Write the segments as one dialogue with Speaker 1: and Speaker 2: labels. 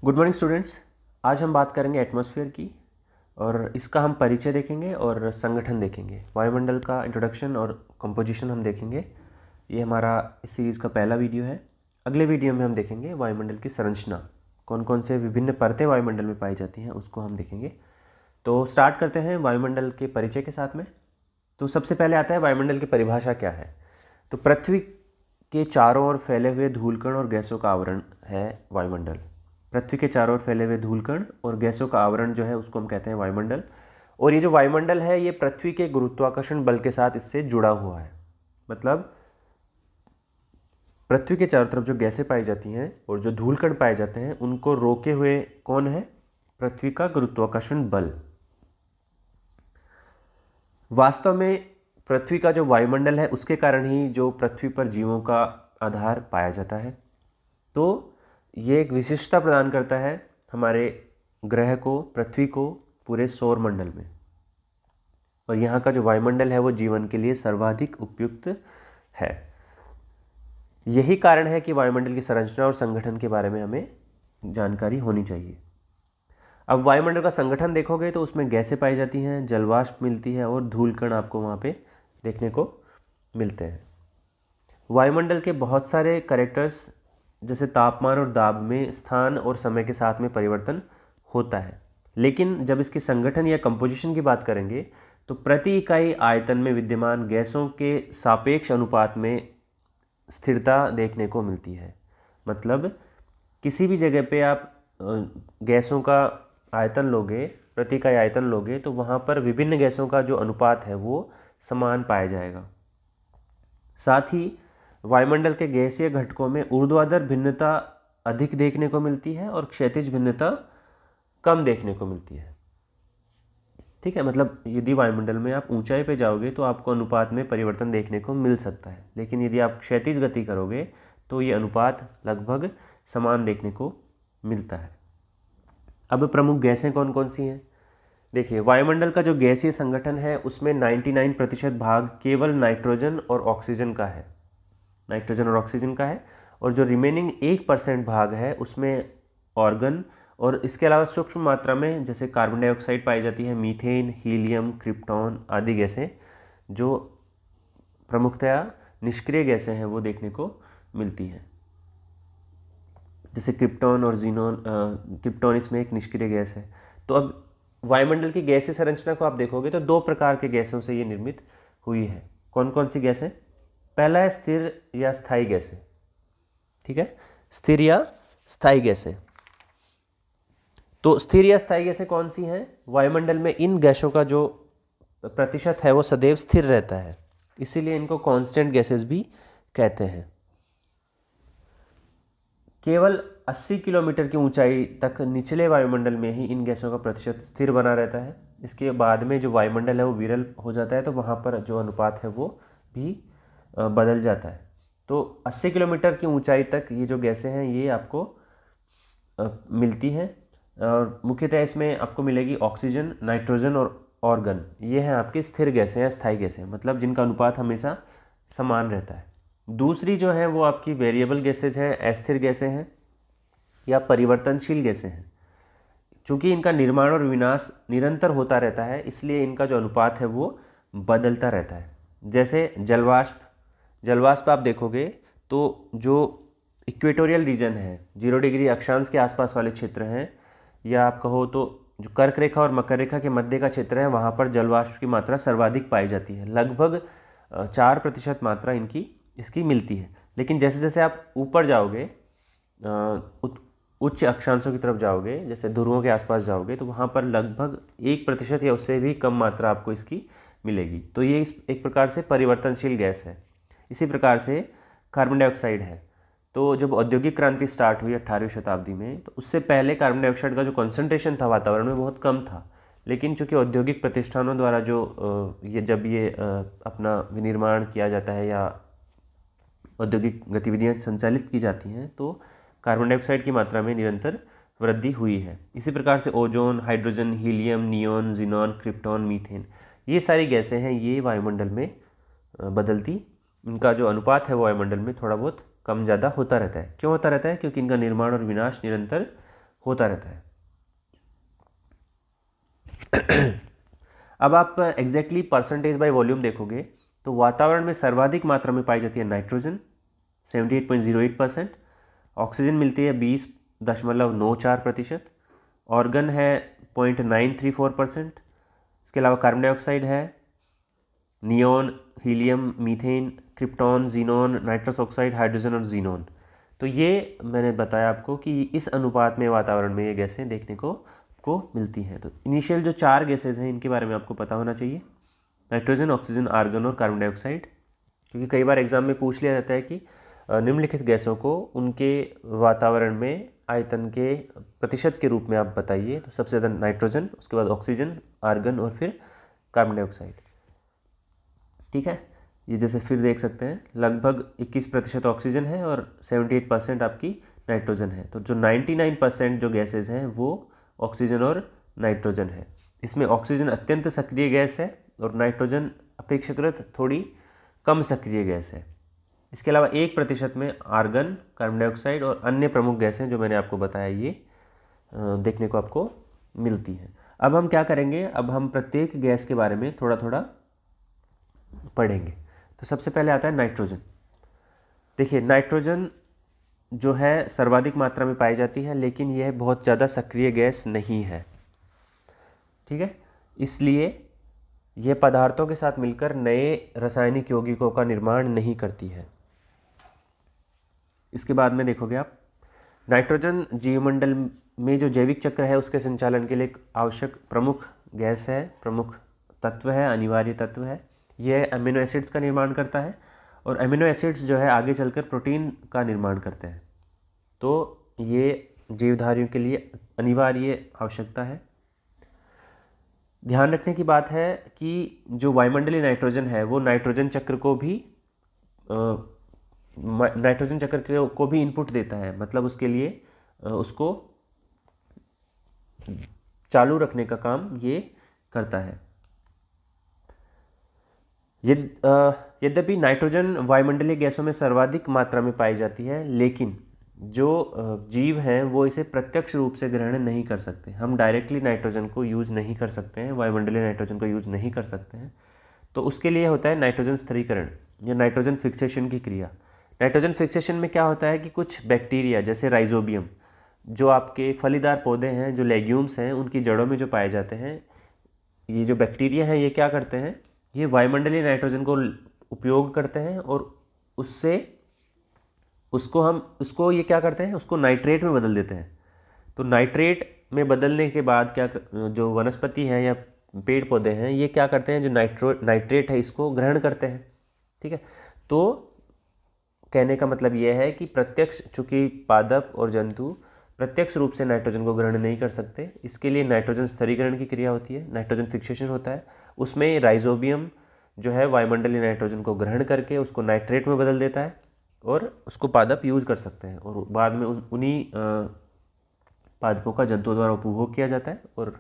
Speaker 1: Good morning students. आज हम बात करेंगे एटमॉस्फेयर की और इसका हम परिचय देखेंगे और संगठन देखेंगे। वायुमंडल का इंट्रोडक्शन और कंपोजिशन हम देखेंगे। ये हमारा इस सीरीज़ का पहला वीडियो है। अगले वीडियो में हम देखेंगे वायुमंडल की संरचना, कौन कौन से विभिन्न परतें वायुमंडल में पाई जाती हैं उसको हम देखेंगे। तो स्टार्ट करते हैं वायुमंडल के परिचय के साथ में। तो सबसे पहले आता है वायुमंडल की परिभाषा क्या है। तो पृथ्वी के चारों ओर फैले हुए धूलकण और गैसों का आवरण है वायुमंडल। पृथ्वी के चारों ओर फैले हुए धूलकण और गैसों का आवरण जो है उसको हम कहते हैं वायुमंडल। और ये जो वायुमंडल है ये पृथ्वी के गुरुत्वाकर्षण बल के साथ इससे जुड़ा हुआ है। मतलब पृथ्वी के चारों तरफ जो गैसें पाई जाती हैं और जो धूलकण पाए जाते हैं उनको रोके हुए कौन है? पृथ्वी का गुरुत्वाकर्षण बल। वास्तव में पृथ्वी का जो वायुमंडल है उसके कारण ही जो पृथ्वी पर जीवों का आधार पाया जाता है। तो ये एक विशिष्टता प्रदान करता है हमारे ग्रह को, पृथ्वी को, पूरे सौर मंडल में। और यहाँ का जो वायुमंडल है वो जीवन के लिए सर्वाधिक उपयुक्त है। यही कारण है कि वायुमंडल की संरचना और संगठन के बारे में हमें जानकारी होनी चाहिए। अब वायुमंडल का संगठन देखोगे तो उसमें गैसें पाई जाती हैं, जलवाष्प मिलती है और धूलकण आपको वहाँ पे देखने को मिलते हैं। वायुमंडल के बहुत सारे कैरेक्टर्स जैसे तापमान और दाब में स्थान और समय के साथ में परिवर्तन होता है, लेकिन जब इसके संगठन या कंपोजिशन की बात करेंगे तो प्रति इकाई आयतन में विद्यमान गैसों के सापेक्ष अनुपात में स्थिरता देखने को मिलती है। मतलब किसी भी जगह पे आप गैसों का आयतन लोगे, प्रति इकाई आयतन लोगे तो वहाँ पर विभिन्न गैसों का जो अनुपात है वो समान पाया जाएगा। साथ ही वायुमंडल के गैसीय घटकों में ऊर्ध्वाधर भिन्नता अधिक देखने को मिलती है और क्षैतिज भिन्नता कम देखने को मिलती है। ठीक है, मतलब यदि वायुमंडल में आप ऊंचाई पे जाओगे तो आपको अनुपात में परिवर्तन देखने को मिल सकता है, लेकिन यदि आप क्षैतिज गति करोगे तो ये अनुपात लगभग समान देखने को मिलता है। अब प्रमुख गैसें कौन कौन सी हैं? देखिए, वायुमंडल का जो गैसीय संगठन है उसमें 99% भाग केवल नाइट्रोजन और ऑक्सीजन का है। नाइट्रोजन और ऑक्सीजन का है और जो रिमेनिंग 1% भाग है उसमें ऑर्गन और इसके अलावा सूक्ष्म मात्रा में जैसे कार्बन डाइऑक्साइड पाई जाती है, मीथेन, हीलियम, क्रिप्टॉन आदि गैसें जो प्रमुखतया निष्क्रिय गैसें हैं वो देखने को मिलती हैं। जैसे क्रिप्टॉन और जीनॉन, क्रिप्टॉन इसमें एक निष्क्रिय गैस है। तो अब वायुमंडल की गैसीय संरचना को आप देखोगे तो दो प्रकार के गैसों से ये निर्मित हुई है। कौन कौन सी गैसें? पहला है स्थिर या स्थायी गैसें। ठीक है, स्थिर या स्थायी गैसें। तो स्थिर या स्थायी गैसें कौन सी हैं? वायुमंडल में इन गैसों का जो प्रतिशत है वो सदैव स्थिर रहता है, इसीलिए इनको कांस्टेंट गैसेस भी कहते हैं। केवल 80 किलोमीटर की ऊंचाई तक निचले वायुमंडल में ही इन गैसों का प्रतिशत स्थिर बना रहता है। इसके बाद में जो वायुमंडल है वो विरल हो जाता है, तो वहाँ पर जो अनुपात है वो भी बदल जाता है। तो 80 किलोमीटर की ऊंचाई तक ये जो गैसें हैं ये आपको मिलती हैं और मुख्यतः इसमें आपको मिलेगी ऑक्सीजन, नाइट्रोजन और ऑर्गन। ये हैं आपकी स्थिर गैसें या स्थायी गैसें, मतलब जिनका अनुपात हमेशा समान रहता है। दूसरी जो है वो आपकी वेरिएबल गैसेज हैं, अस्थिर गैसें हैं या परिवर्तनशील गैसें हैं। चूँकि इनका निर्माण और विनाश निरंतर होता रहता है इसलिए इनका जो अनुपात है वो बदलता रहता है। जैसे जलवाष्प आप देखोगे तो जो इक्वेटोरियल रीजन है, 0 डिग्री अक्षांश के आसपास वाले क्षेत्र हैं, या आप कहो तो जो कर्क रेखा और मकर रेखा के मध्य का क्षेत्र है वहाँ पर जलवाष्प की मात्रा सर्वाधिक पाई जाती है। लगभग 4% मात्रा इसकी मिलती है। लेकिन जैसे जैसे आप ऊपर जाओगे, उच्च अक्षांशों की तरफ जाओगे, जैसे ध्रुवों के आसपास जाओगे, तो वहाँ पर लगभग 1% या उससे भी कम मात्रा आपको इसकी मिलेगी। तो ये एक प्रकार से परिवर्तनशील गैस है। इसी प्रकार से कार्बन डाइऑक्साइड है। तो जब औद्योगिक क्रांति स्टार्ट हुई 18वीं शताब्दी में, तो उससे पहले कार्बन डाइऑक्साइड का जो कॉन्सेंट्रेशन था वातावरण में बहुत कम था, लेकिन चूँकि औद्योगिक प्रतिष्ठानों द्वारा जब ये अपना विनिर्माण किया जाता है या औद्योगिक गतिविधियां संचालित की जाती हैं तो कार्बन डाइऑक्साइड की मात्रा में निरंतर वृद्धि हुई है। इसी प्रकार से ozone, hydrogen, helium, neon, xenon, krypton, methane, ये सारी गैसें हैं, ये वायुमंडल में बदलती, इनका जो अनुपात है वायुमंडल में थोड़ा बहुत कम ज़्यादा होता रहता है। क्यों होता रहता है? क्योंकि इनका निर्माण और विनाश निरंतर होता रहता है। अब आप एग्जैक्टली परसेंटेज बाय वॉल्यूम देखोगे तो वातावरण में सर्वाधिक मात्रा में पाई जाती है नाइट्रोजन 78.08%, ऑक्सीजन मिलती है 20.94%, ऑर्गन है 0.934%, इसके अलावा कार्बन डाइऑक्साइड है, neon, helium, methane, krypton, xenon, nitrous oxide, hydrogen और जीनोन। तो ये मैंने बताया आपको कि इस अनुपात में वातावरण में ये गैसें देखने को मिलती हैं। तो इनिशियल जो 4 गैसेज हैं इनके बारे में आपको पता होना चाहिए, नाइट्रोजन, ऑक्सीजन, आर्गन और कार्बन डाइऑक्साइड। क्योंकि कई बार एग्जाम में पूछ लिया जाता है कि निम्नलिखित गैसों को उनके वातावरण में आयतन के प्रतिशत के रूप में आप बताइए। तो सबसे ज़्यादा नाइट्रोजन, उसके बाद ऑक्सीजन, आर्गन और फिर कार्बन डाइऑक्साइड। ठीक है, ये जैसे फिर देख सकते हैं लगभग 21% ऑक्सीजन है और 78% आपकी नाइट्रोजन है। तो जो 99% जो गैसेज हैं वो ऑक्सीजन और नाइट्रोजन है। इसमें ऑक्सीजन अत्यंत सक्रिय गैस है और नाइट्रोजन अपेक्षाकृत थोड़ी कम सक्रिय गैस है। इसके अलावा 1% में आर्गन, कार्बन डाइऑक्साइड और अन्य प्रमुख गैसें जो मैंने आपको बताया ये देखने को आपको मिलती हैं। अब हम क्या करेंगे, अब हम प्रत्येक गैस के बारे में थोड़ा थोड़ा पढ़ेंगे। तो सबसे पहले आता है नाइट्रोजन। देखिए, नाइट्रोजन जो है सर्वाधिक मात्रा में पाई जाती है, लेकिन यह बहुत ज़्यादा सक्रिय गैस नहीं है। ठीक है, इसलिए यह पदार्थों के साथ मिलकर नए रासायनिक यौगिकों का निर्माण नहीं करती है। इसके बाद में देखोगे आप, नाइट्रोजन जीवमंडल में जो जैविक चक्र है उसके संचालन के लिए एक आवश्यक प्रमुख गैस है, प्रमुख तत्व है, अनिवार्य तत्व है। यह अमीनो एसिड्स का निर्माण करता है और अमीनो एसिड्स जो है आगे चलकर प्रोटीन का निर्माण करते हैं। तो ये जीवधारियों के लिए अनिवार्य आवश्यकता है। ध्यान रखने की बात है कि जो वायुमंडलीय नाइट्रोजन है वो नाइट्रोजन चक्र को भी इनपुट देता है, मतलब उसके लिए उसको चालू रखने का काम ये करता है। यद्यपि नाइट्रोजन वायुमंडलीय गैसों में सर्वाधिक मात्रा में पाई जाती है, लेकिन जो जीव हैं वो इसे प्रत्यक्ष रूप से ग्रहण नहीं कर सकते। हम डायरेक्टली नाइट्रोजन को यूज़ नहीं कर सकते हैं, वायुमंडलीय नाइट्रोजन को यूज़ नहीं कर सकते हैं। तो उसके लिए होता है नाइट्रोजन स्थिरीकरण या नाइट्रोजन फिक्सेशन की क्रिया। नाइट्रोजन फिक्सेशन में क्या होता है कि कुछ बैक्टीरिया जैसे राइजोबियम, जो आपके फलीदार पौधे हैं, जो लेग्यूम्स हैं, उनकी जड़ों में जो पाए जाते हैं, ये जो बैक्टीरिया हैं ये क्या करते हैं, ये वायुमंडलीय नाइट्रोजन को उपयोग करते हैं और उससे उसको ये क्या करते हैं, उसको नाइट्रेट में बदल देते हैं। तो नाइट्रेट में बदलने के बाद क्या जो वनस्पति है या पेड़ पौधे हैं ये क्या करते हैं, जो नाइट्रेट है इसको ग्रहण करते हैं। ठीक है, तो कहने का मतलब यह है कि प्रत्यक्ष, चूंकि पादप और जंतु प्रत्यक्ष रूप से नाइट्रोजन को ग्रहण नहीं कर सकते, इसके लिए नाइट्रोजन स्थिरीकरण की क्रिया होती है, नाइट्रोजन फिक्सेशन होता है। उसमें राइजोबियम जो है वायुमंडलीय नाइट्रोजन को ग्रहण करके उसको नाइट्रेट में बदल देता है और उसको पादप यूज कर सकते हैं और बाद में उन्हीं पादपों का जंतुओं द्वारा उपभोग किया जाता है और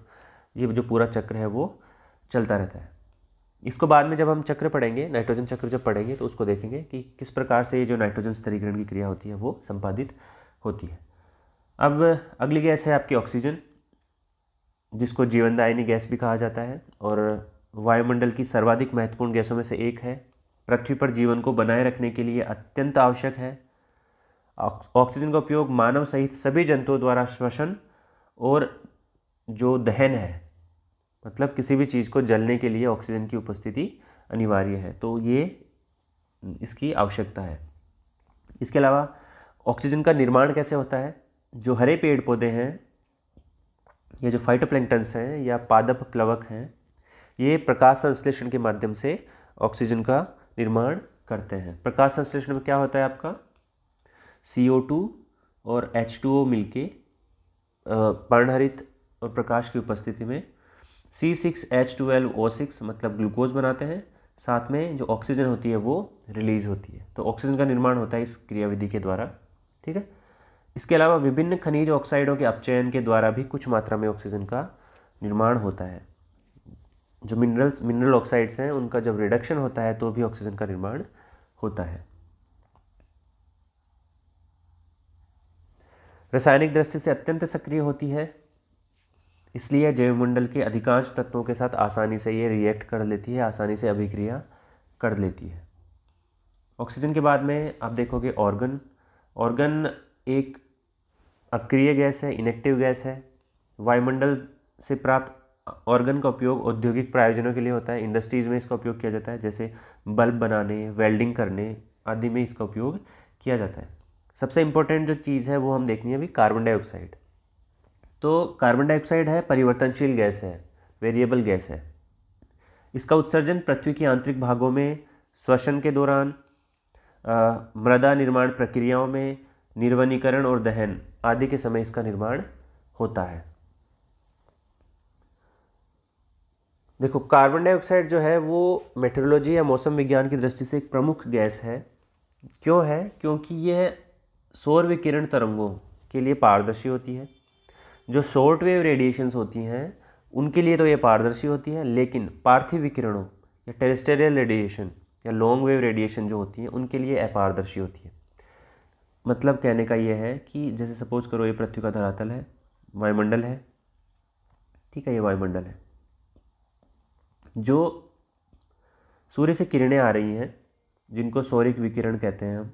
Speaker 1: ये जो पूरा चक्र है वो चलता रहता है। इसको बाद में जब हम चक्र पढ़ेंगे, नाइट्रोजन चक्र जब पढ़ेंगे तो उसको देखेंगे कि किस प्रकार से ये जो नाइट्रोजन स्थिरीकरण की क्रिया होती है वो संपादित होती है। अब अगली गैस है आपकी ऑक्सीजन, जिसको जीवनदायिनी गैस भी कहा जाता है और वायुमंडल की सर्वाधिक महत्वपूर्ण गैसों में से एक है। पृथ्वी पर जीवन को बनाए रखने के लिए अत्यंत आवश्यक है। ऑक्सीजन का उपयोग मानव सहित सभी जंतुओं द्वारा श्वसन और जो दहन है, मतलब किसी भी चीज़ को जलने के लिए ऑक्सीजन की उपस्थिति अनिवार्य है, तो ये इसकी आवश्यकता है। इसके अलावा ऑक्सीजन का निर्माण कैसे होता है, जो हरे पेड़ पौधे हैं या जो फाइटोप्लैंक्टन्स हैं या पादप प्लवक हैं, ये प्रकाश संश्लेषण के माध्यम से ऑक्सीजन का निर्माण करते हैं। प्रकाश संश्लेषण में क्या होता है, आपका CO2 और H2O मिलके पर्णहरित और प्रकाश की उपस्थिति में C6H12O6 मतलब ग्लूकोज बनाते हैं, साथ में जो ऑक्सीजन होती है वो रिलीज होती है। तो ऑक्सीजन का निर्माण होता है इस क्रियाविधि के द्वारा। ठीक है, इसके अलावा विभिन्न खनिज ऑक्साइडों के अपचयन के द्वारा भी कुछ मात्रा में ऑक्सीजन का निर्माण होता है। जो मिनरल ऑक्साइड्स हैं उनका जब रिडक्शन होता है तो भी ऑक्सीजन का निर्माण होता है। रासायनिक दृष्टि से अत्यंत सक्रिय होती है, इसलिए जैवमंडल के अधिकांश तत्वों के साथ आसानी से ये रिएक्ट कर लेती है, आसानी से अभिक्रिया कर लेती है। ऑक्सीजन के बाद में आप देखोगे ऑर्गन। ऑर्गन एक अक्रिय गैस है, इनेक्टिव गैस है। वायुमंडल से प्राप्त ऑर्गन का उपयोग औद्योगिक प्रयोजनों के लिए होता है। इंडस्ट्रीज़ में इसका उपयोग किया जाता है, जैसे बल्ब बनाने, वेल्डिंग करने आदि में इसका उपयोग किया जाता है। सबसे इम्पोर्टेंट जो चीज़ है वो हम देखनी है अभी, कार्बन डाइऑक्साइड। तो कार्बन डाइऑक्साइड है परिवर्तनशील गैस है, वेरिएबल गैस है। इसका उत्सर्जन पृथ्वी के आंतरिक भागों में, श्वसन के दौरान, मृदा निर्माण प्रक्रियाओं में, निर्वनीकरण और दहन आदि के समय इसका निर्माण होता है। देखो, कार्बन डाइऑक्साइड जो है वो मेट्रोलॉजी या मौसम विज्ञान की दृष्टि से एक प्रमुख गैस है। क्यों है? क्योंकि यह सौर विकिरण तरंगों के लिए पारदर्शी होती है। जो शॉर्ट वेव रेडिएशंस होती हैं उनके लिए तो ये पारदर्शी होती है, लेकिन पार्थिव विकिरणों या टेरेस्ट्रियल रेडिएशन या लॉन्ग वेव रेडिएशन जो होती हैं उनके लिए अपारदर्शी होती है। मतलब कहने का ये है कि जैसे सपोज करो ये पृथ्वी का धरातल है, वायुमंडल है, ठीक है, ये वायुमंडल है। जो सूर्य से किरणें आ रही हैं जिनको सौरिक विकिरण कहते हैं हम,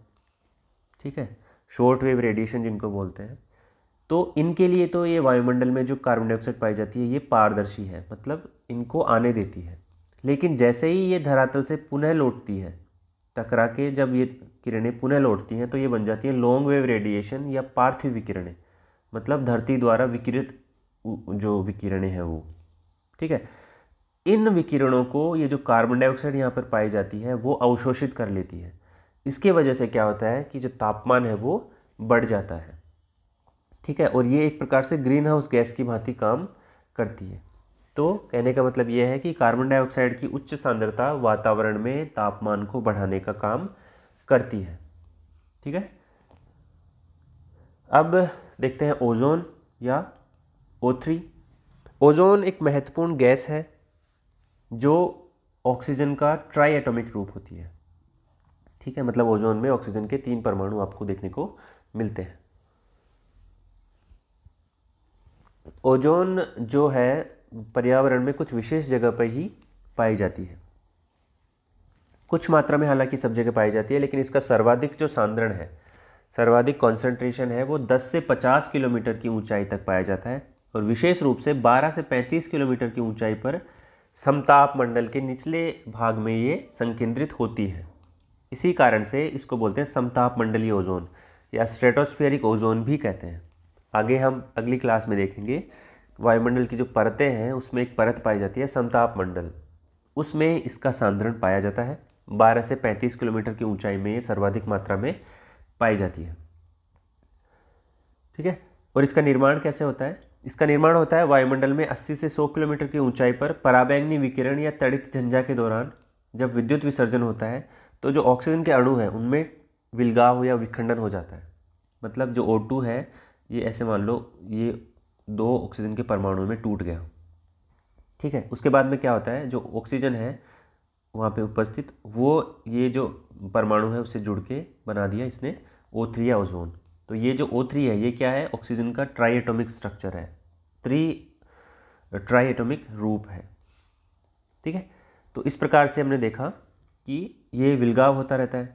Speaker 1: ठीक है, शॉर्ट वेव रेडिएशन जिनको बोलते हैं, तो इनके लिए तो ये वायुमंडल में जो कार्बन डाइऑक्साइड पाई जाती है ये पारदर्शी है, मतलब इनको आने देती है। लेकिन जैसे ही ये धरातल से पुनः लौटती है, टकरा के जब ये किरणें पुनः लौटती हैं तो ये बन जाती हैं लॉन्ग वेव रेडिएशन या पार्थिव विकिरणें, मतलब धरती द्वारा विकिरित जो विकिरणें हैं वो, ठीक है। इन विकिरणों को ये जो कार्बन डाइऑक्साइड यहाँ पर पाई जाती है वो अवशोषित कर लेती है। इसके वजह से क्या होता है कि जो तापमान है वो बढ़ जाता है, ठीक है, और ये एक प्रकार से ग्रीन हाउस गैस की भांति काम करती है। तो कहने का मतलब ये है कि कार्बन डाइऑक्साइड की उच्च सांद्रता वातावरण में तापमान को बढ़ाने का काम करती है, ठीक है। अब देखते हैं ओजोन या O3। ओजोन एक महत्वपूर्ण गैस है जो ऑक्सीजन का ट्राई एटॉमिक रूप होती है, ठीक है, मतलब ओजोन में ऑक्सीजन के 3 परमाणु आपको देखने को मिलते हैं। ओजोन जो है पर्यावरण में कुछ विशेष जगह पर ही पाई जाती है, कुछ मात्रा में हालांकि सब जगह पाई जाती है, लेकिन इसका सर्वाधिक जो सांद्रण है, सर्वाधिक कॉन्सेंट्रेशन है वो 10 से 50 किलोमीटर की ऊंचाई तक पाया जाता है, और विशेष रूप से 12 से 35 किलोमीटर की ऊंचाई पर समताप मंडल के निचले भाग में ये संकेंद्रित होती है। इसी कारण से इसको बोलते हैं समताप मंडलीय ओजोन या स्ट्रेटोस्फेरिक ओजोन भी कहते हैं। आगे हम अगली क्लास में देखेंगे वायुमंडल की जो परतें हैं उसमें एक परत पाई जाती है समताप मंडल, उसमें इसका सांद्रण पाया जाता है। 12 से 35 किलोमीटर की ऊंचाई में ये सर्वाधिक मात्रा में पाई जाती है, ठीक है। और इसका निर्माण कैसे होता है? इसका निर्माण होता है वायुमंडल में 80 से 100 किलोमीटर की ऊंचाई पर पराबैंगनी विकिरण या तड़ित झंझा के दौरान जब विद्युत विसर्जन होता है तो जो ऑक्सीजन के अणु हैं उनमें विलगाव या विखंडन हो जाता है। मतलब जो O2 है ये ऐसे मान लो ये 2 ऑक्सीजन के परमाणुओं में टूट गया, ठीक है। उसके बाद में क्या होता है, जो ऑक्सीजन है वहाँ पे उपस्थित वो ये जो परमाणु है उससे जुड़ के बना दिया इसने O3 या ओजोन। तो ये जो O3 है ये क्या है, ऑक्सीजन का ट्राई एटॉमिक स्ट्रक्चर है, ट्राई एटॉमिक रूप है, ठीक है। तो इस प्रकार से हमने देखा कि ये विलगाव होता रहता है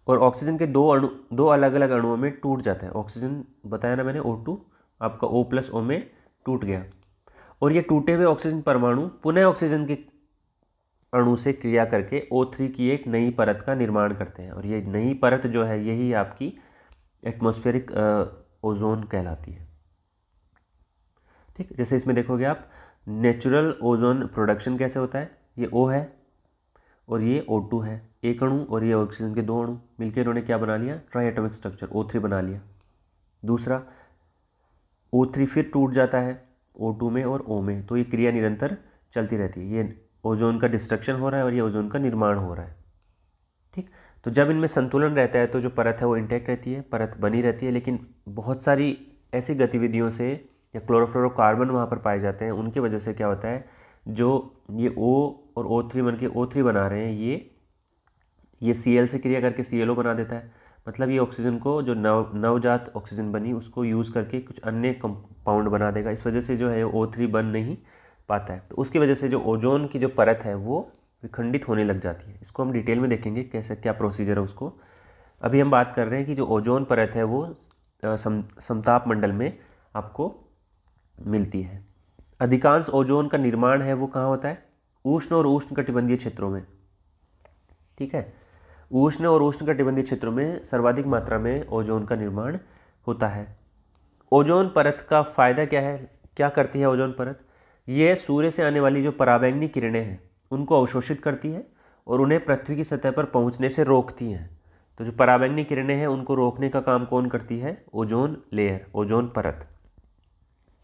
Speaker 1: और ऑक्सीजन के दो अलग अलग अणुओं में टूट जाता है। ऑक्सीजन बताया ना मैंने O2 आपका O+O में टूट गया, और ये टूटे हुए ऑक्सीजन परमाणु पुनः ऑक्सीजन के अणु से क्रिया करके O3 की एक नई परत का निर्माण करते हैं, और ये नई परत जो है यही आपकी एटमॉस्फेरिक ओजोन कहलाती है, ठीक। जैसे इसमें देखोगे आप नेचुरल ओजोन प्रोडक्शन कैसे होता है, ये O है और ये O2 है, एक अणु, और ये ऑक्सीजन के 2 अणु मिलकर इन्होंने क्या बना लिया, ट्राई एटॉमिक स्ट्रक्चर O3 बना लिया। दूसरा O3 फिर टूट जाता है O2 में और O में, तो ये क्रिया निरंतर चलती रहती है। ये ओजोन का डिस्ट्रक्शन हो रहा है और ये ओजोन का निर्माण हो रहा है, ठीक। तो जब इनमें संतुलन रहता है तो जो परत है वो इंटैक्ट रहती है, परत बनी रहती है, लेकिन बहुत सारी ऐसी गतिविधियों से या क्लोरोफ्लोरोकार्बन वहाँ पर पाए जाते हैं, उनकी वजह से क्या होता है, जो ये O और O3 बन के O3 बना रहे हैं ये Cl से क्रिया करके ClO बना देता है। मतलब ये ऑक्सीजन को जो नवजात ऑक्सीजन बनी उसको यूज़ करके कुछ अन्य कंपाउंड बना देगा। इस वजह से जो है O3 बन नहीं पाता है। तो उसकी वजह से जो ओजोन की जो परत है वो विखंडित होने लग जाती है। इसको हम डिटेल में देखेंगे कैसे क्या प्रोसीजर है उसको। अभी हम बात कर रहे हैं कि जो ओजोन परत है वो समताप मंडल में आपको मिलती है। अधिकांश ओजोन का निर्माण है वो कहाँ होता है? उष्ण और उष्ण कटिबंधीय क्षेत्रों में। ठीक है, उष्ण और उष्ण कटिबंधीय क्षेत्रों में सर्वाधिक मात्रा में ओजोन का निर्माण होता है। ओजोन परत का फायदा क्या है? क्या करती है ओजोन परत? ये सूर्य से आने वाली जो पराबैंगनी किरणें हैं उनको अवशोषित करती है और उन्हें पृथ्वी की सतह पर पहुंचने से रोकती हैं। तो जो पराबैंगनी किरणें हैं उनको रोकने का काम कौन करती है? ओजोन लेयर, ओजोन परत।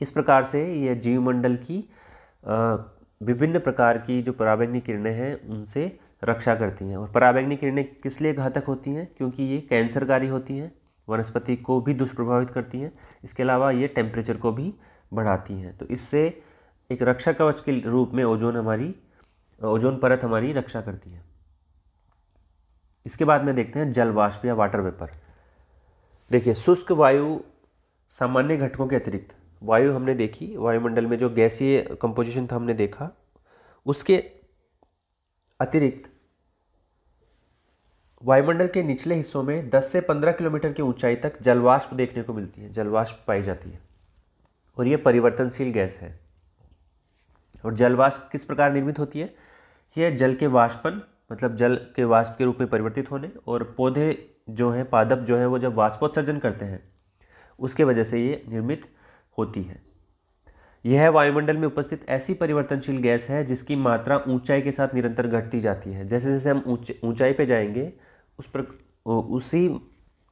Speaker 1: इस प्रकार से यह जीवमंडल की विभिन्न प्रकार की जो पराबैंगनी किरणें हैं उनसे रक्षा करती हैं। और पराबैंगनी किरणें किस लिए घातक होती हैं? क्योंकि ये कैंसरकारी होती हैं, वनस्पति को भी दुष्प्रभावित करती हैं। इसके अलावा ये टेम्परेचर को भी बढ़ाती हैं। तो इससे एक रक्षा कवच के रूप में ओजोन परत हमारी रक्षा करती है। इसके बाद में देखते हैं जल वाष्प या वाटर वेपर। देखिए, शुष्क वायु सामान्य घटकों के अतिरिक्त वायु हमने देखी, वायुमंडल में जो गैसीय कंपोजिशन था हमने देखा, उसके अतिरिक्त वायुमंडल के निचले हिस्सों में 10 से 15 किलोमीटर की ऊंचाई तक जलवाष्प देखने को मिलती है, जलवाष्प पाई जाती है और यह परिवर्तनशील गैस है। और जलवाष्प किस प्रकार निर्मित होती है? यह जल के वाष्पन, मतलब जल के वाष्प के रूप में परिवर्तित होने, और पौधे जो हैं, पादप जो हैं, वो जब वाष्पोत्सर्जन करते हैं उसके वजह से ये निर्मित होती है। यह वायुमंडल में उपस्थित ऐसी परिवर्तनशील गैस है जिसकी मात्रा ऊंचाई के साथ निरंतर घटती जाती है। जैसे जैसे हम ऊंचाई पे जाएंगे उसी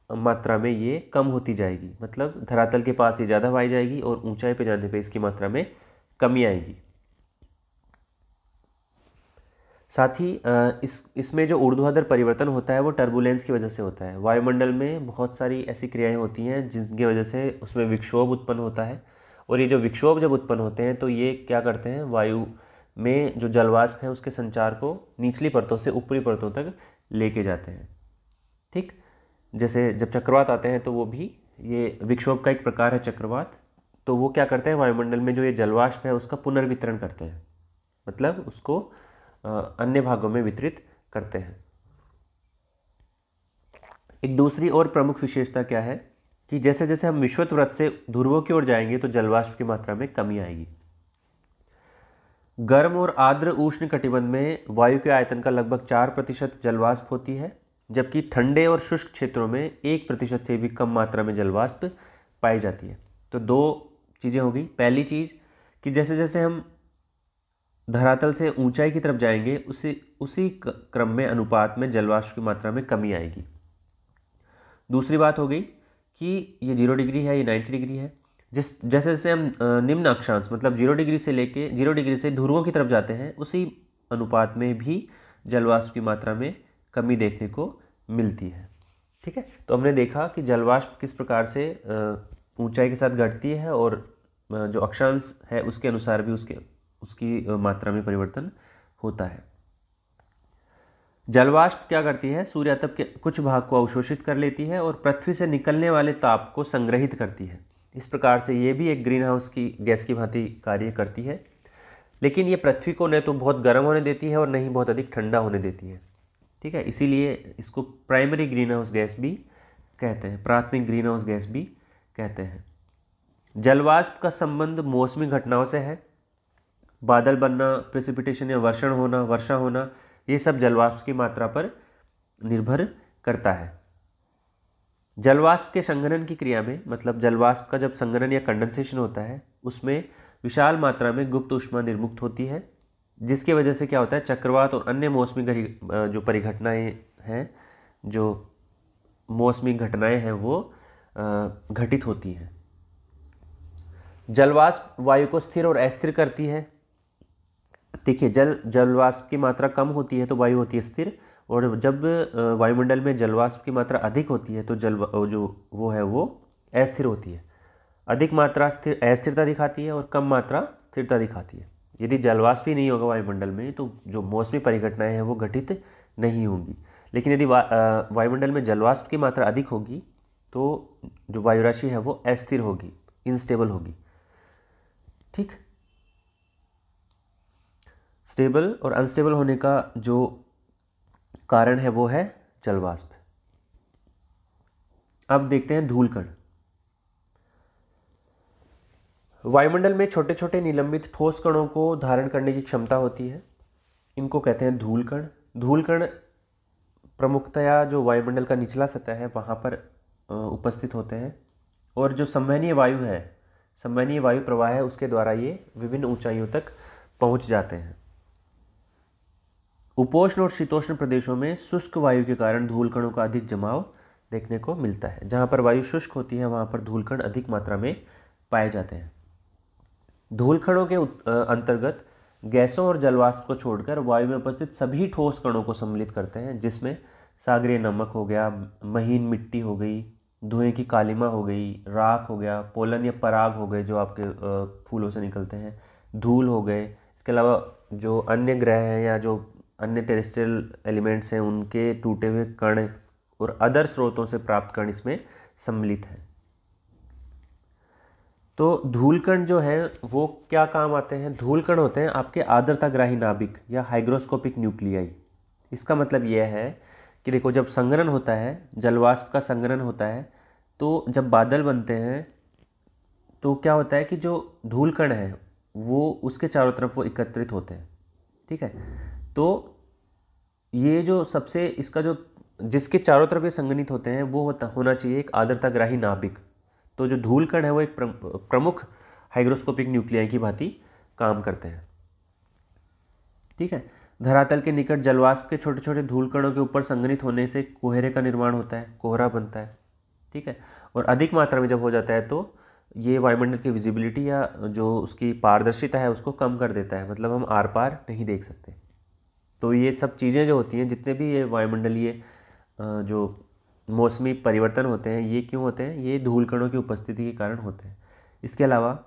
Speaker 1: मात्रा में ये कम होती जाएगी। मतलब धरातल के पास ये ज़्यादा पाई जाएगी और ऊंचाई पे जाने पे इसकी मात्रा में कमी आएगी। साथ ही इसमें जो ऊर्ध्वाधर परिवर्तन होता है वो टर्बुलेंस की वजह से होता है। वायुमंडल में बहुत सारी ऐसी क्रियाएं होती हैं जिनकी वजह से उसमें विक्षोभ उत्पन्न होता है, और ये जो विक्षोभ जब उत्पन्न होते हैं तो ये क्या करते हैं? वायु में जो जलवाष्प है उसके संचार को निचली परतों से ऊपरी परतों तक लेके जाते हैं। ठीक, जैसे जब चक्रवात आते हैं तो वो भी ये विक्षोभ का एक प्रकार है, चक्रवात। तो वो क्या करते हैं? वायुमंडल में जो ये जलवाष्प है उसका पुनर्वितरण करते हैं, मतलब उसको अन्य भागों में वितरित करते हैं। एक दूसरी और प्रमुख विशेषता क्या है कि जैसे जैसे हम विषुवत वृत्त से ध्रुवों की ओर जाएंगे तो जलवाष्प की मात्रा में कमी आएगी। गर्म और आर्द्र उष्ण कटिबंध में वायु के आयतन का लगभग 4% जलवाष्प होती है, जबकि ठंडे और शुष्क क्षेत्रों में 1% से भी कम मात्रा में जलवाष्प पाई जाती है। तो दो चीज़ें हो गई। पहली चीज़ कि जैसे जैसे हम धरातल से ऊंचाई की तरफ जाएंगे उसी क्रम में अनुपात में जलवाष्प की मात्रा में कमी आएगी। दूसरी बात हो गई कि ये 0 डिग्री है, ये 90 डिग्री है। जैसे जैसे हम निम्न अक्षांश मतलब 0 डिग्री से लेके 0 डिग्री से ध्रुवों की तरफ जाते हैं उसी अनुपात में भी जलवाष्प की मात्रा में कमी देखने को मिलती है। ठीक है, तो हमने देखा कि जलवाष्प किस प्रकार से ऊंचाई के साथ घटती है और जो अक्षांश है उसके अनुसार भी उसकी मात्रा में परिवर्तन होता है। जलवाष्प क्या करती है? सूर्यातप के कुछ भाग को अवशोषित कर लेती है और पृथ्वी से निकलने वाले ताप को संग्रहित करती है। इस प्रकार से ये भी एक ग्रीन हाउस की गैस की भांति कार्य करती है, लेकिन ये पृथ्वी को न तो बहुत गर्म होने देती है और न ही बहुत अधिक ठंडा होने देती है। ठीक है, इसीलिए इसको प्राइमरी ग्रीन हाउस गैस भी कहते हैं, प्राथमिक ग्रीन हाउस गैस भी कहते हैं। जलवाष्प का संबंध मौसमी घटनाओं से है। बादल बनना, प्रेसिपिटेशन या वर्षा होना, ये सब जलवाष्प की मात्रा पर निर्भर करता है। जलवाष्प के संघनन की क्रिया में, मतलब जलवाष्प का जब संघनन या कंडेंसेशन होता है उसमें विशाल मात्रा में गुप्त ऊष्मा निर्मुक्त होती है, जिसकी वजह से क्या होता है? चक्रवात और अन्य मौसमी जो परिघटनाएं हैं, जो मौसमी घटनाएं हैं वो घटित होती हैं। जलवाष्प वायु को स्थिर और अस्थिर करती है। देखिए, जलवाष्प की मात्रा कम होती है तो वायु होती है स्थिर, और जब वायुमंडल में जलवाष्प की मात्रा अधिक होती है तो वो अस्थिर होती है। अधिक मात्रा अस्थिरता दिखाती है और कम मात्रा स्थिरता दिखाती है। यदि जलवाष्प ही नहीं होगा वायुमंडल में तो जो मौसमी परिघटनाएं हैं वो घटित नहीं होंगी। लेकिन यदि वायुमंडल में जलवाष्प की मात्रा अधिक होगी तो जो वायु राशि है वो अस्थिर होगी, इनस्टेबल होगी। ठीक, स्टेबल और अनस्टेबल होने का जो कारण है वो है जलवाष्प। अब देखते हैं धूलकण। वायुमंडल में छोटे छोटे निलंबित ठोस कणों को धारण करने की क्षमता होती है, इनको कहते हैं धूलकण। धूलकण प्रमुखतया जो वायुमंडल का निचला सतह है वहाँ पर उपस्थित होते हैं, और जो संवहनीय वायु है, संवहनीय वायु प्रवाह है, उसके द्वारा ये विभिन्न ऊंचाइयों तक पहुँच जाते हैं। उपोष्ण और शीतोष्ण प्रदेशों में शुष्क वायु के कारण धूलकणों का अधिक जमाव देखने को मिलता है। जहाँ पर वायु शुष्क होती है वहाँ पर धूलकण अधिक मात्रा में पाए जाते हैं। धूलकणों के अंतर्गत गैसों और जलवाष्प को छोड़कर वायु में उपस्थित सभी ठोस कणों को सम्मिलित करते हैं, जिसमें सागरीय नमक हो गया, महीन मिट्टी हो गई, धुएं की कालिमा हो गई, राख हो गया, पोलन या पराग हो गए जो आपके फूलों से निकलते हैं, धूल हो गए। इसके अलावा जो अन्य ग्रह हैं या जो अन्य टेरेस्ट्रियल एलिमेंट्स हैं उनके टूटे हुए कण और अदर स्रोतों से प्राप्त कण इसमें सम्मिलित हैं। तो धूलकण जो है वो क्या काम आते हैं? धूलकण होते हैं आपके आर्द्रताग्राही नाभिक या हाइग्रोस्कोपिक न्यूक्लियाई। इसका मतलब यह है कि देखो, जब संघनन होता है, जलवाष्प का संघनन होता है, तो जब बादल बनते हैं तो क्या होता है कि जो धूलकण है वो उसके चारों तरफ वो एकत्रित होते हैं। ठीक है, तो ये जो सबसे इसका जो जिसके चारों तरफ ये संघनित होते हैं वो होना चाहिए एक आर्द्रताग्राही नाभिक। तो जो धूलकण है वो एक प्रमुख हाइग्रोस्कोपिक न्यूक्लियाई की भांति काम करते हैं। ठीक है, धरातल के निकट जलवाष्प के छोटे छोटे धूलकणों के ऊपर संघनित होने से कोहरे का निर्माण होता है, कोहरा बनता है। ठीक है, और अधिक मात्रा में जब हो जाता है तो ये वायुमंडल की विजिबिलिटी या जो उसकी पारदर्शिता है उसको कम कर देता है, मतलब हम आर पार नहीं देख सकते। तो ये सब चीज़ें जो होती हैं, जितने भी ये वायुमंडलीय जो मौसमी परिवर्तन होते हैं, ये क्यों होते हैं? ये धूलकणों की उपस्थिति के कारण होते हैं। इसके अलावा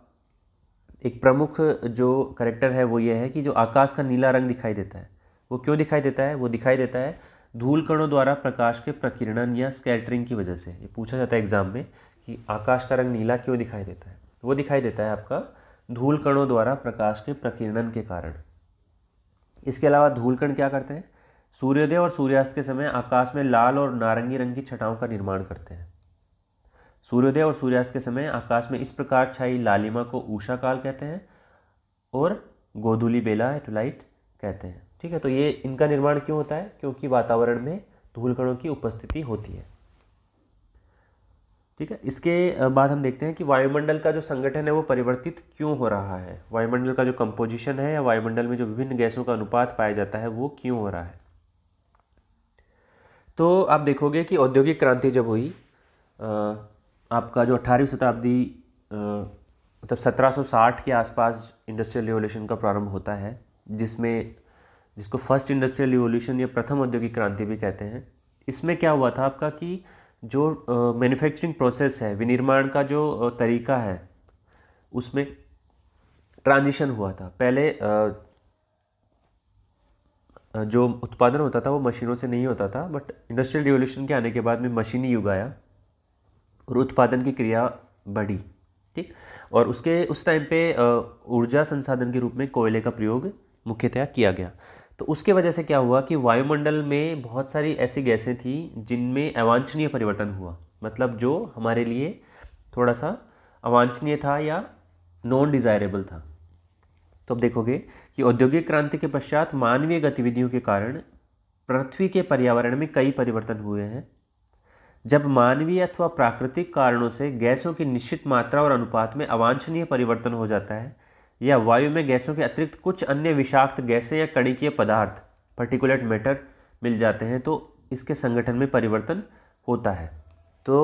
Speaker 1: एक प्रमुख जो करेक्टर है वो ये है कि जो आकाश का नीला रंग दिखाई देता है, वो क्यों दिखाई देता है? वो दिखाई देता है धूलकणों द्वारा प्रकाश के प्रकीर्णन या स्कैटरिंग की वजह से। ये पूछा जाता है एग्जाम में कि आकाश का रंग नीला क्यों दिखाई देता है? वो दिखाई देता है आपका धूलकणों द्वारा प्रकाश के प्रकीर्णन के कारण। इसके अलावा धूलकण क्या करते हैं? सूर्योदय और सूर्यास्त के समय आकाश में लाल और नारंगी रंग की छटाओं का निर्माण करते हैं। सूर्योदय और सूर्यास्त के समय आकाश में इस प्रकार छाई लालिमा को उषा काल कहते हैं और गोधूली बेला ट्विलाइट कहते हैं। ठीक है, तो ये इनका निर्माण क्यों होता है? क्योंकि वातावरण में धूलकणों की उपस्थिति होती है। ठीक है, इसके बाद हम देखते हैं कि वायुमंडल का जो संगठन है वो परिवर्तित क्यों हो रहा है। वायुमंडल का जो कंपोजिशन है या वायुमंडल में जो विभिन्न गैसों का अनुपात पाया जाता है वो क्यों हो रहा है। तो आप देखोगे कि औद्योगिक क्रांति जब हुई, आपका जो 18वीं शताब्दी मतलब 1760 के आसपास इंडस्ट्रियल रिवॉल्यूशन का प्रारंभ होता है, जिसको फर्स्ट इंडस्ट्रियल रिवॉल्यूशन या प्रथम औद्योगिक क्रांति भी कहते हैं। इसमें क्या हुआ था आपका कि जो मैन्युफैक्चरिंग प्रोसेस है, विनिर्माण का जो तरीका है, उसमें ट्रांजिशन हुआ था। पहले जो उत्पादन होता था वो मशीनों से नहीं होता था, बट इंडस्ट्रियल रिवॉल्यूशन के आने के बाद में मशीनी युग आया और उत्पादन की क्रिया बढ़ी। ठीक, और उस टाइम पे ऊर्जा संसाधन के रूप में कोयले का प्रयोग मुख्यतया किया गया। तो उसके वजह से क्या हुआ कि वायुमंडल में बहुत सारी ऐसी गैसें थी जिनमें अवांछनीय परिवर्तन हुआ, मतलब जो हमारे लिए थोड़ा सा अवांछनीय था या नॉन डिज़ायरेबल था। तो अब देखोगे कि औद्योगिक क्रांति के पश्चात मानवीय गतिविधियों के कारण पृथ्वी के पर्यावरण में कई परिवर्तन हुए हैं। जब मानवीय अथवा प्राकृतिक कारणों से गैसों की निश्चित मात्रा और अनुपात में अवांछनीय परिवर्तन हो जाता है या वायु में गैसों के अतिरिक्त कुछ अन्य विषाक्त गैसें या कणिकीय पदार्थ पार्टिकुलेट मैटर मिल जाते हैं, तो इसके संगठन में परिवर्तन होता है। तो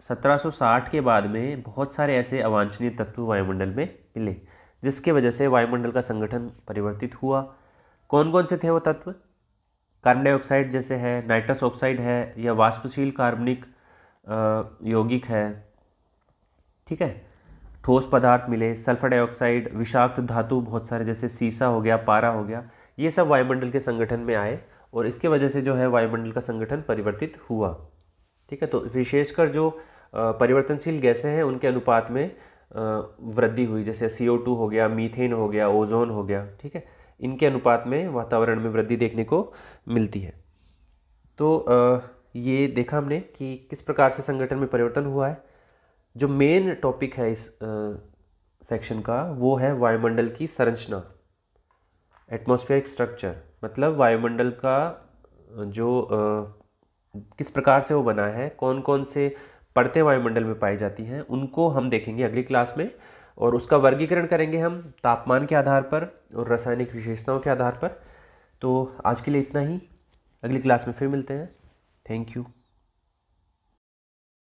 Speaker 1: 1760 के बाद में बहुत सारे ऐसे अवांछनीय तत्व वायुमंडल में मिले, जिसके वजह से वायुमंडल का संगठन परिवर्तित हुआ। कौन कौन से थे वो तत्व? कार्बन डाइऑक्साइड जैसे है, नाइट्रस ऑक्साइड है, या वाष्पशील कार्बनिक यौगिक है। ठीक है, ठोस पदार्थ मिले, सल्फर डाइऑक्साइड, विषाक्त धातु बहुत सारे जैसे सीसा हो गया, पारा हो गया, ये सब वायुमंडल के संगठन में आए और इसके वजह से जो है वायुमंडल का संगठन परिवर्तित हुआ। ठीक है, तो विशेषकर जो परिवर्तनशील गैसें हैं उनके अनुपात में वृद्धि हुई, जैसे CO2 हो गया, मीथेन हो गया, ओजोन हो गया। ठीक है, इनके अनुपात में वातावरण में वृद्धि देखने को मिलती है। तो ये देखा हमने कि किस प्रकार से संगठन में परिवर्तन हुआ है। जो मेन टॉपिक है इस सेक्शन का वो है वायुमंडल की संरचना, एटमॉस्फेरिक स्ट्रक्चर, मतलब वायुमंडल का जो किस प्रकार से वो बना है, कौन कौन से परतें वायुमंडल में पाई जाती हैं, उनको हम देखेंगे अगली क्लास में। और उसका वर्गीकरण करेंगे हम तापमान के आधार पर और रासायनिक विशेषताओं के आधार पर। तो आज के लिए इतना ही, अगली क्लास में फिर मिलते हैं। Thank you.